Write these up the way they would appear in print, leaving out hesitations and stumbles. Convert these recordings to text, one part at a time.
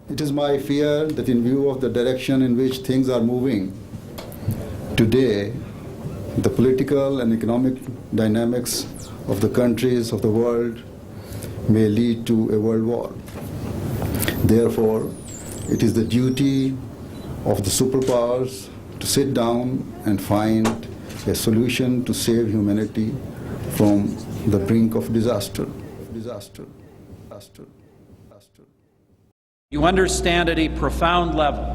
It is my fear that in view of the direction in which things are moving today, the political and economic dynamics of the countries of the world may lead to a world war. Therefore, it is the duty of the superpowers to sit down and find a solution to save humanity from the brink of disaster. You understand at a profound level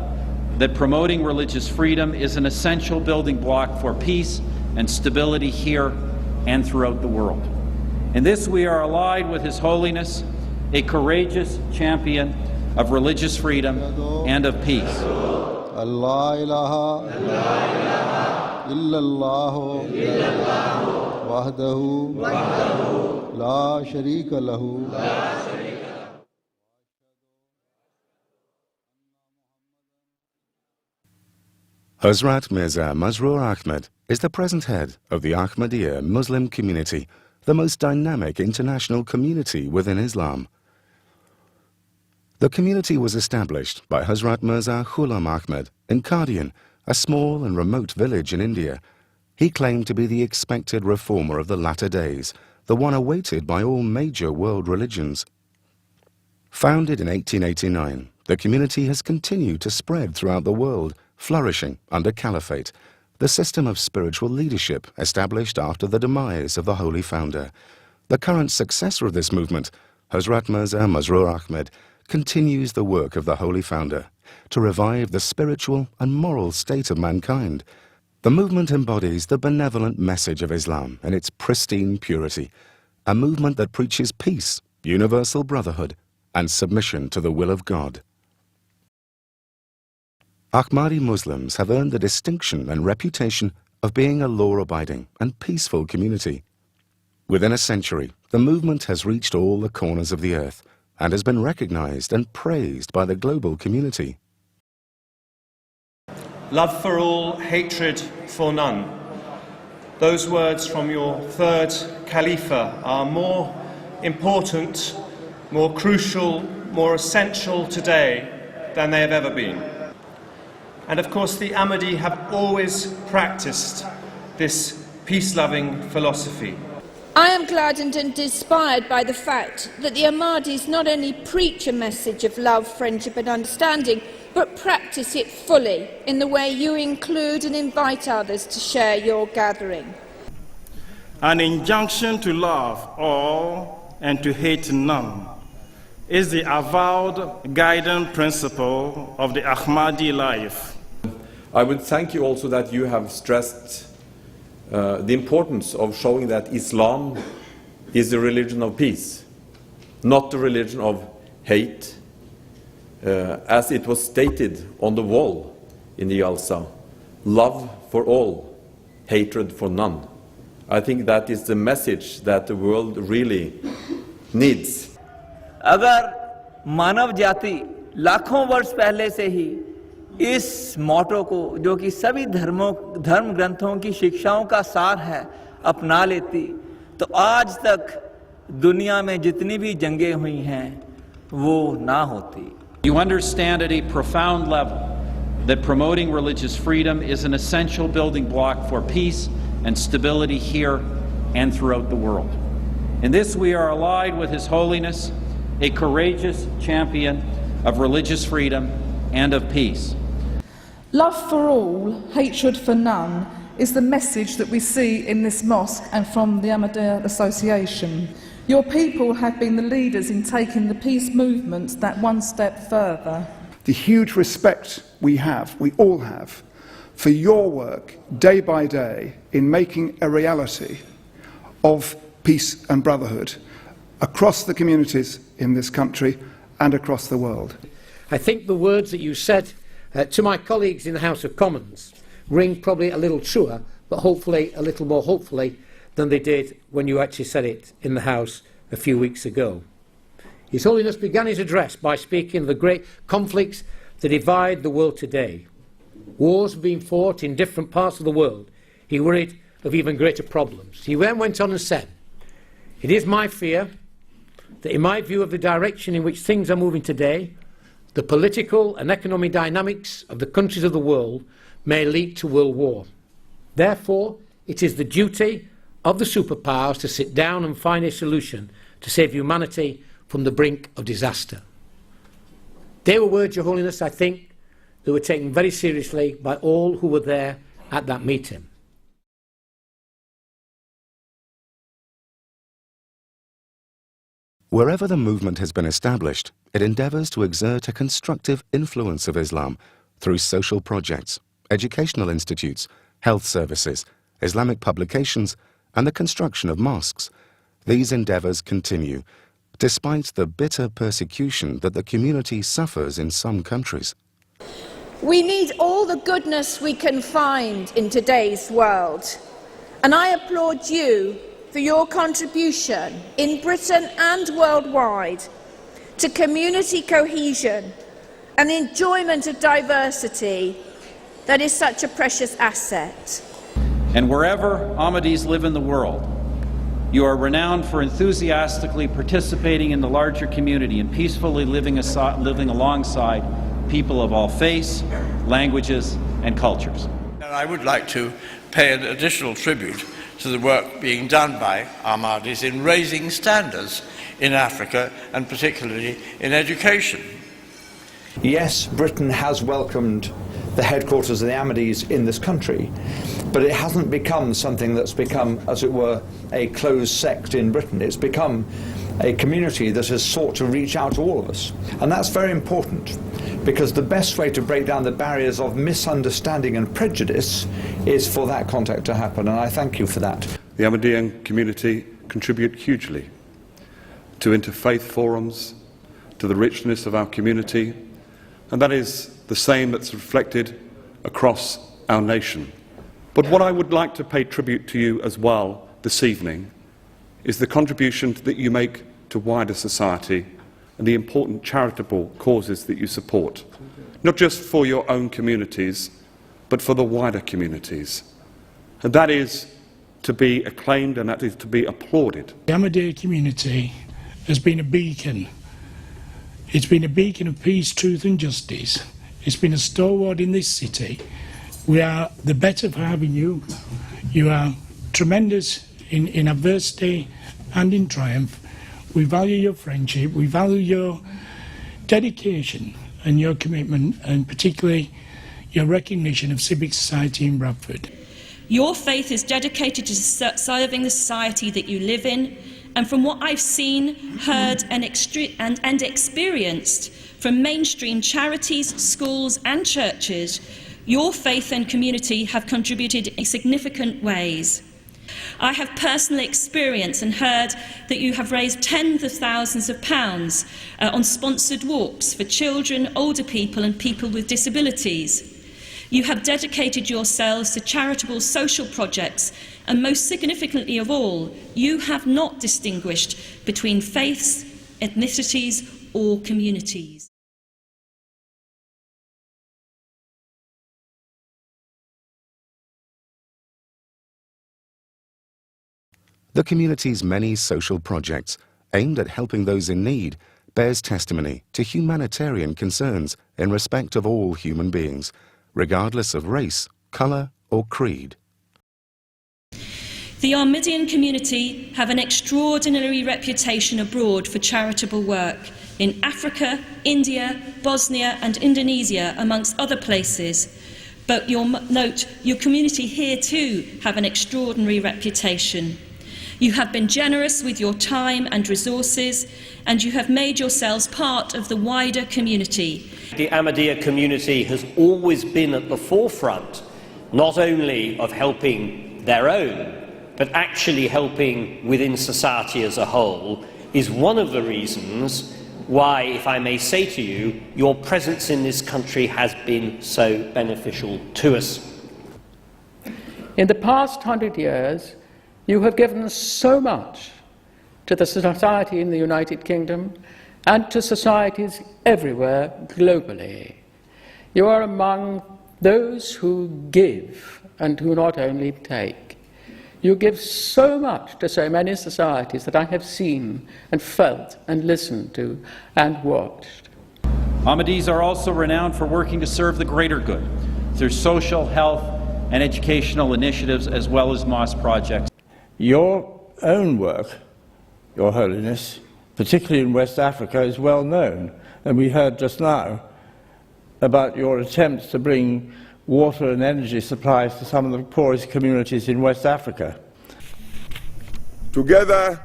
that promoting religious freedom is an essential building block for peace and stability here and throughout the world. In this we are allied with His Holiness, a courageous champion of religious freedom and of peace. Allah ilaha illallah wahdahu la sharika lahu. Hazrat Mirza Masroor Ahmad is the present head of the Ahmadiyya Muslim community, the most dynamic international community within Islam. The community was established by Hazrat Mirza Ghulam Ahmad in Qadian, a small and remote village in India. He claimed to be the expected reformer of the latter days, the one awaited by all major world religions. Founded in 1889, the community has continued to spread throughout the world, flourishing under caliphate, the system of spiritual leadership established after the demise of the holy founder. The current successor of this movement, Hazrat Mirza Masroor Ahmad, continues the work of the holy founder to revive the spiritual and moral state of mankind. The movement embodies the benevolent message of Islam in its pristine purity, a movement that preaches peace, universal brotherhood, and submission to the will of God. Ahmadi Muslims have earned the distinction and reputation of being a law-abiding and peaceful community. Within a century, the movement has reached all the corners of the earth and has been recognized and praised by the global community. Love for all, hatred for none. Those words from your third Khalifa are more important, more crucial, more essential today than they have ever been. And of course the Ahmadi have always practiced this peace-loving philosophy. I am gladdened and inspired by the fact that the Ahmadis not only preach a message of love, friendship and understanding, but practice it fully in the way you include and invite others to share your gathering. An injunction to love all and to hate none is the avowed guiding principle of the Ahmadi life. I would thank you also that you have stressed the importance of showing that Islam is the religion of peace, not the religion of hate, as it was stated on the wall in the Jalsa, love for all, hatred for none. I think that is the message that the world really needs. अगर मानव जाति लाखों वर्ष पहले से ही इस मोटो को, जो कि सभी धर्म ग्रंथों की शिक्षाओं का सार है, अपना लेती, तो आज तक दुनिया में जितनी भी जंगें हुई हैं वो ना होती. You understand at a profound level that promoting religious freedom is an essential building block for peace and stability here and throughout the world. In this we are allied with His Holiness, a courageous champion of religious freedom and of peace. Love for all, hatred for none is the message that we see in this mosque and from the Ahmadiyya Association. Your people have been the leaders in taking the peace movement that one step further. The huge respect we all have, for your work day by day in making a reality of peace and brotherhood across the communities in this country and across the world. I think the words that you said to my colleagues in the House of Commons ring probably a little truer, but hopefully a little more hopefully than they did when you actually said it in the House a few weeks ago. His Holiness began his address by speaking of the great conflicts that divide the world today. Wars being fought in different parts of the world. He worried of even greater problems. He then went on and said, "It is my fear that in my view of the direction in which things are moving today, the political and economic dynamics of the countries of the world may lead to world war. Therefore, it is the duty of the superpowers to sit down and find a solution to save humanity from the brink of disaster. They were words, Your Holiness, I think, that were taken very seriously by all who were there at that meeting. Wherever the movement has been established, it endeavours to exert a constructive influence of Islam through social projects, educational institutes, health services, Islamic publications, and the construction of mosques. These endeavours continue, despite the bitter persecution that the community suffers in some countries. We need all the goodness we can find in today's world, and I applaud you for your contribution in Britain and worldwide to community cohesion and the enjoyment of diversity that is such a precious asset. And wherever Ahmadis live in the world, you are renowned for enthusiastically participating in the larger community and peacefully living alongside people of all faiths, languages, and cultures. And I would like to pay an additional tribute to the work being done by Ahmadis in raising standards in Africa and particularly in education. Yes, Britain has welcomed the headquarters of the Ahmadis in this country, but it hasn't become something that's become, as it were, a closed sect in Britain. It's become a community that has sought to reach out to all of us. And that's very important, because the best way to break down the barriers of misunderstanding and prejudice is for that contact to happen, and I thank you for that. The Ahmadiyyan community contribute hugely to interfaith forums, to the richness of our community, and that is the same that's reflected across our nation. But what I would like to pay tribute to you as well this evening is the contribution that you make to wider society and the important charitable causes that you support, not just for your own communities, but for the wider communities. And that is to be acclaimed and that is to be applauded. The Ahmadiyya community has been a beacon. It's been a beacon of peace, truth and justice. It's been a stalwart in this city. We are the better for having you. You are tremendous in adversity and in triumph. We value your friendship, we value your dedication and your commitment, and particularly your recognition of civic society in Bradford. Your faith is dedicated to serving the society that you live in, and from what I've seen, heard and experienced from mainstream charities, schools and churches, your faith and community have contributed in significant ways. I have personally experienced and heard that you have raised tens of thousands of pounds on sponsored walks for children, older people and people with disabilities. You have dedicated yourselves to charitable social projects, and most significantly of all, you have not distinguished between faiths, ethnicities or communities. The community's many social projects aimed at helping those in need bears testimony to humanitarian concerns in respect of all human beings, regardless of race, colour or creed. The Ahmadiyyan community have an extraordinary reputation abroad for charitable work in Africa, India, Bosnia and Indonesia, amongst other places. But note, your community here too have an extraordinary reputation. You have been generous with your time and resources, and you have made yourselves part of the wider community. The Ahmadiyya community has always been at the forefront, not only of helping their own, but actually helping within society as a whole, is one of the reasons why, if I may say to you, your presence in this country has been so beneficial to us. In the past 100 years, you have given so much to the society in the United Kingdom and to societies everywhere globally. You are among those who give and who not only take. You give so much to so many societies that I have seen and felt and listened to and watched. Ahmadis are also renowned for working to serve the greater good through social, health, and educational initiatives as well as mosque projects. Your own work, Your Holiness, particularly in West Africa, is well known, and we heard just now about your attempts to bring water and energy supplies to some of the poorest communities in West Africa. Together,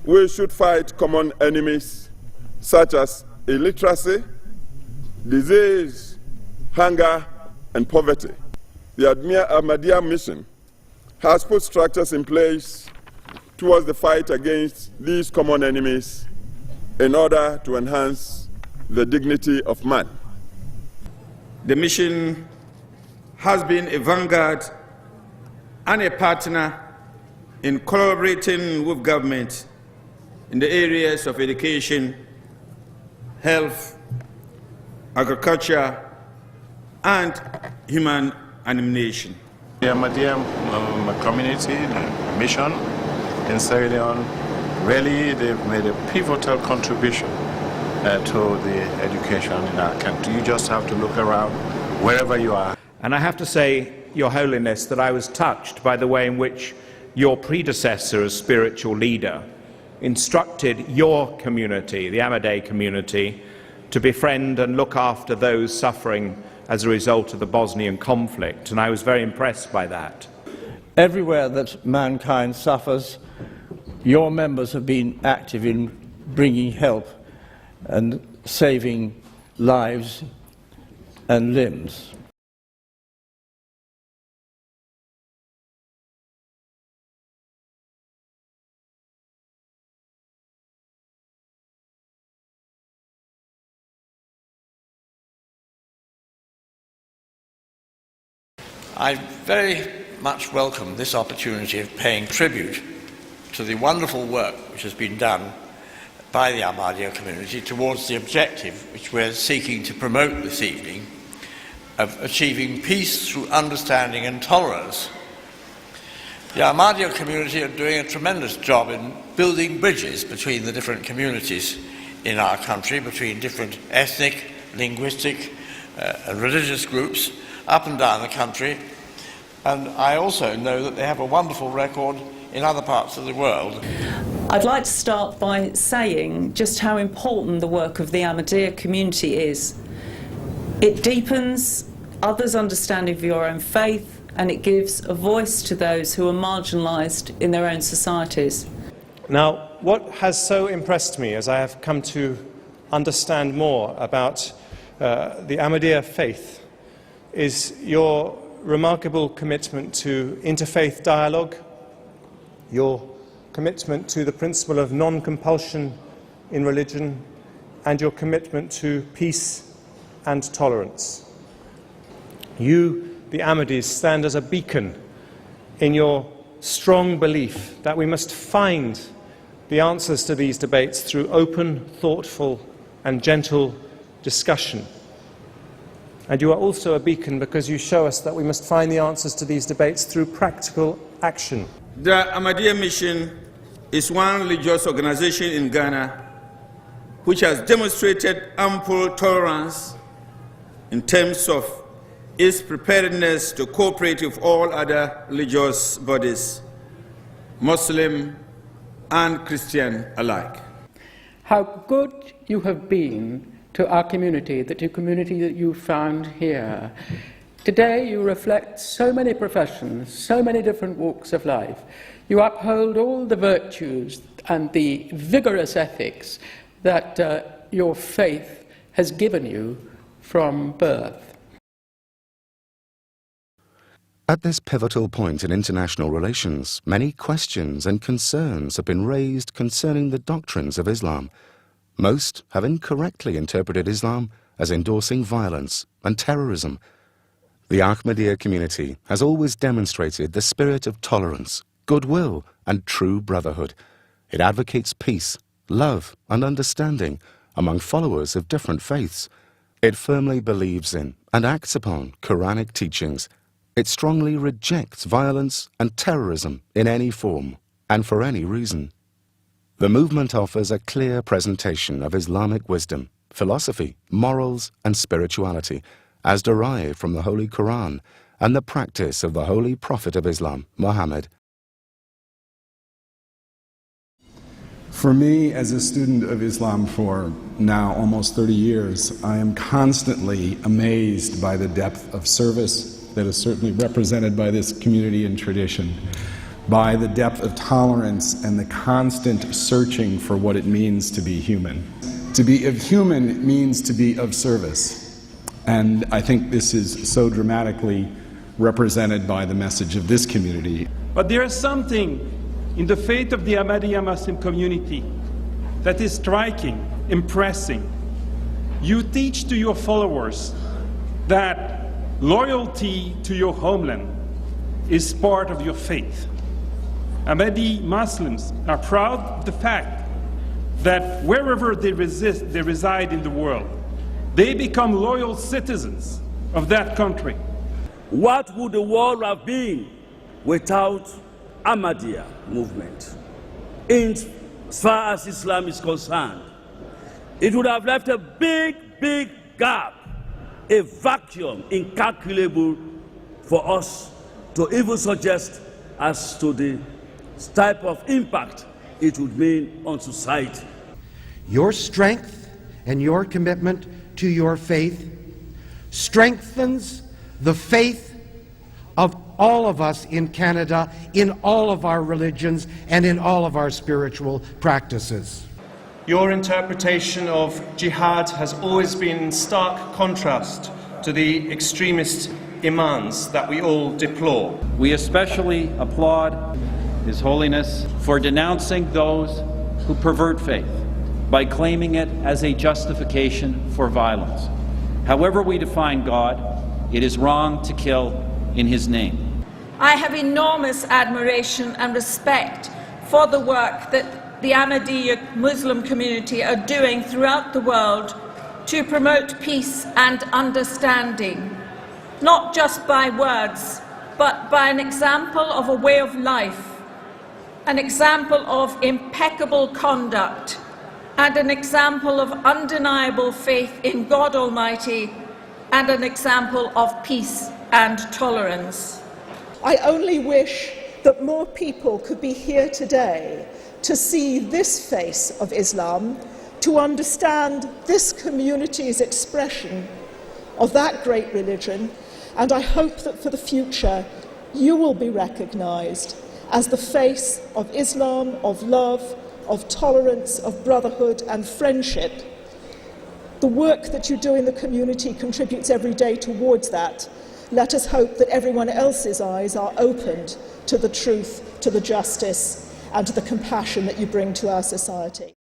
we should fight common enemies such as illiteracy, disease, hunger, and poverty. The Ahmadiyya mission has put structures in place towards the fight against these common enemies in order to enhance the dignity of man. The mission has been a vanguard and a partner in collaborating with government in the areas of education, health, agriculture, and human animation. The Ahmadiyya community, the mission in Sierra Leone, really they've made a pivotal contribution to the education in our country. You just have to look around wherever you are. And I have to say, Your Holiness, that I was touched by the way in which your predecessor as spiritual leader instructed your community, the Ahmadiyya community, to befriend and look after those suffering as a result of the Bosnian conflict, and I was very impressed by that. Everywhere that mankind suffers, your members have been active in bringing help and saving lives and limbs. I very much welcome this opportunity of paying tribute to the wonderful work which has been done by the Ahmadiyya community towards the objective which we're seeking to promote this evening of achieving peace through understanding and tolerance. The Ahmadiyya community are doing a tremendous job in building bridges between the different communities in our country, between different ethnic, linguistic and religious groups up and down the country, and I also know that they have a wonderful record in other parts of the world. I'd like to start by saying just how important the work of the Ahmadiyya community is. It deepens others' understanding of your own faith, and it gives a voice to those who are marginalised in their own societies. Now, what has so impressed me as I have come to understand more about the Ahmadiyya faith is your remarkable commitment to interfaith dialogue, your commitment to the principle of non-compulsion in religion, and your commitment to peace and tolerance. You, the Ahmadis, stand as a beacon in your strong belief that we must find the answers to these debates through open, thoughtful, and gentle discussion. And you are also a beacon because you show us that we must find the answers to these debates through practical action. The Ahmadiyya Mission is one religious organization in Ghana which has demonstrated ample tolerance in terms of its preparedness to cooperate with all other religious bodies, Muslim and Christian alike. How good you have been to our community, the community that you found here. Today you reflect so many professions, so many different walks of life. You uphold all the virtues and the vigorous ethics that your faith has given you from birth. At this pivotal point in international relations, many questions and concerns have been raised concerning the doctrines of Islam. Most have incorrectly interpreted Islam as endorsing violence and terrorism. The Ahmadiyya community has always demonstrated the spirit of tolerance, goodwill, and true brotherhood. It advocates peace, love, and understanding among followers of different faiths. It firmly believes in and acts upon Quranic teachings. It strongly rejects violence and terrorism in any form and for any reason. The movement offers a clear presentation of Islamic wisdom philosophy, morals, and spirituality, as derived from the Holy Quran and the practice of the Holy Prophet of Islam, Muhammad. For me, as a student of Islam for now almost 30 years, I am constantly amazed by the depth of service that is certainly represented by this community and tradition, by the depth of tolerance and the constant searching for what it means to be human. To be of human means to be of service, and I think this is so dramatically represented by the message of this community. But there is something in the faith of the Ahmadiyya Muslim community that is striking, impressing. You teach to your followers that loyalty to your homeland is part of your faith. Ahmadi Muslims are proud of the fact that wherever they reside in the world, they become loyal citizens of that country. What would the world have been without Ahmadiyya movement? As far as Islam is concerned, it would have left a big gap, a vacuum incalculable for us to even suggest as to the type of impact it would mean on society. Your strength and your commitment to your faith strengthens the faith of all of us in Canada, in all of our religions, and in all of our spiritual practices. Your interpretation of jihad has always been in stark contrast to the extremist imams that we all deplore. We especially applaud His Holiness for denouncing those who pervert faith by claiming it as a justification for violence. However we define God, it is wrong to kill in His name. I have enormous admiration and respect for the work that the Ahmadiyya Muslim community are doing throughout the world to promote peace and understanding, not just by words, but by an example of a way of life, an example of impeccable conduct, and an example of undeniable faith in God Almighty, and an example of peace and tolerance. I only wish that more people could be here today to see this face of Islam, to understand this community's expression of that great religion, and I hope that for the future you will be recognised as the face of Islam, of love, of tolerance, of brotherhood and friendship. The work that you do in the community contributes every day towards that. Let us hope that everyone else's eyes are opened to the truth, to the justice, and to the compassion that you bring to our society.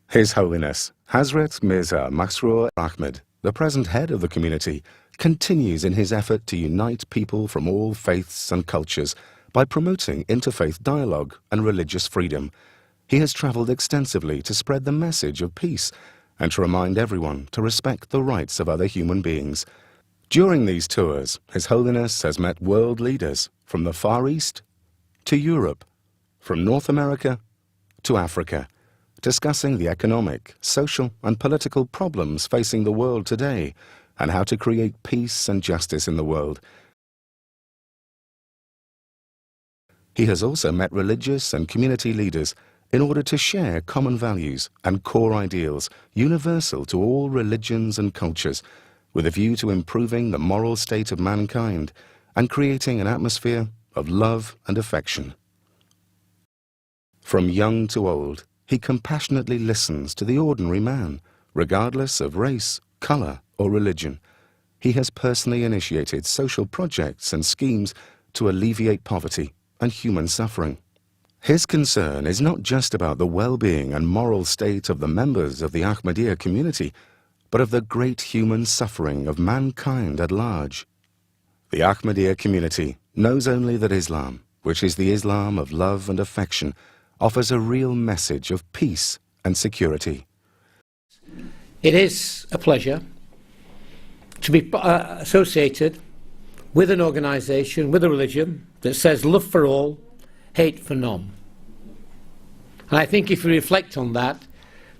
His Holiness Hazrat Mirza Masroor Ahmad, the present head of the community, continues in his effort to unite people from all faiths and cultures by promoting interfaith dialogue and religious freedom. He has travelled extensively to spread the message of peace and to remind everyone to respect the rights of other human beings. During these tours, His Holiness has met world leaders from the Far East to Europe, from North America to Africa, discussing the economic, social and political problems facing the world today and how to create peace and justice in the world. He has also met religious and community leaders in order to share common values and core ideals universal to all religions and cultures, with a view to improving the moral state of mankind and creating an atmosphere of love and affection. From young to old, he compassionately listens to the ordinary man, regardless of race, colour or religion. He has personally initiated social projects and schemes to alleviate poverty and human suffering. His concern is not just about the well-being and moral state of the members of the Ahmadiyya community, but of the great human suffering of mankind at large. The Ahmadiyya community knows only that Islam, which is the Islam of love and affection, offers a real message of peace and security. It is a pleasure to be associated with an organisation, with a religion that says love for all, hate for none. And I think if we reflect on that,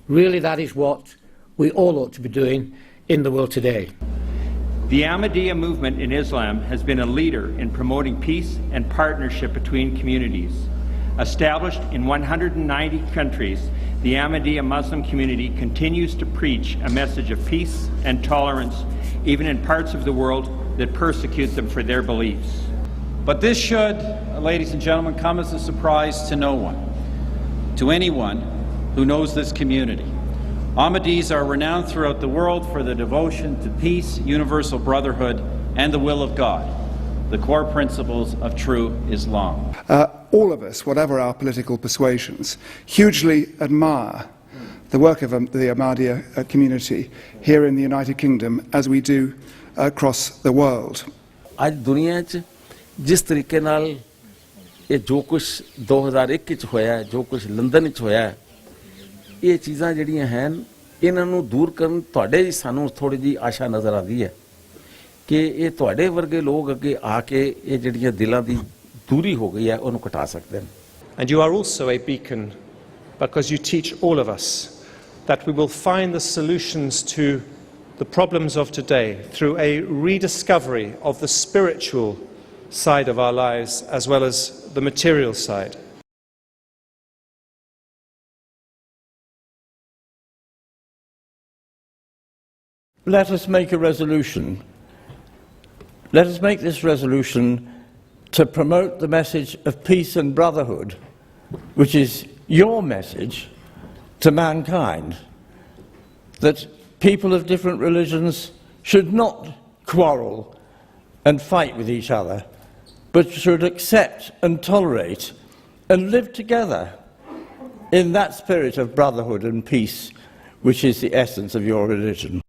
really that is what we all ought to be doing in the world today. The Ahmadiyya movement in Islam has been a leader in promoting peace and partnership between communities. Established in 190 countries, the Ahmadiyya Muslim community continues to preach a message of peace and tolerance, even in parts of the world that persecute them for their beliefs. But this should, ladies and gentlemen, come as a surprise to no one, to anyone who knows this community. Ahmadis are renowned throughout the world for their devotion to peace, universal brotherhood, and the will of God, the core principles of true Islam. All of us, whatever our political persuasions, hugely admire the work of the Ahmadiyya community here in the United Kingdom, as we do across the world. आज दुनिया च जिस तरीके नाल ये जो कुछ 2001 च होया, जो कुछ लंदन च होया, ये चीज़ां जड़ियां हैं, इन्हां नूं दूर करन तुहाडे जी सानूं थोड़ी जी आशा नज़र आती है कि ये तुहाडे वर्गे लोग अगे आके ये जड़ियां दिलां दी दूरी हो गई है उन्होंने कटा सकते हैं. And you are also a beacon because you teach all of us that we will find the solutions to the problems of today through a rediscovery of the spiritual side of our lives as well as the material side. Let us make a resolution. Let us make this resolution to promote the message of peace and brotherhood, which is your message to mankind, that people of different religions should not quarrel and fight with each other, but should accept and tolerate and live together in that spirit of brotherhood and peace, which is the essence of your religion.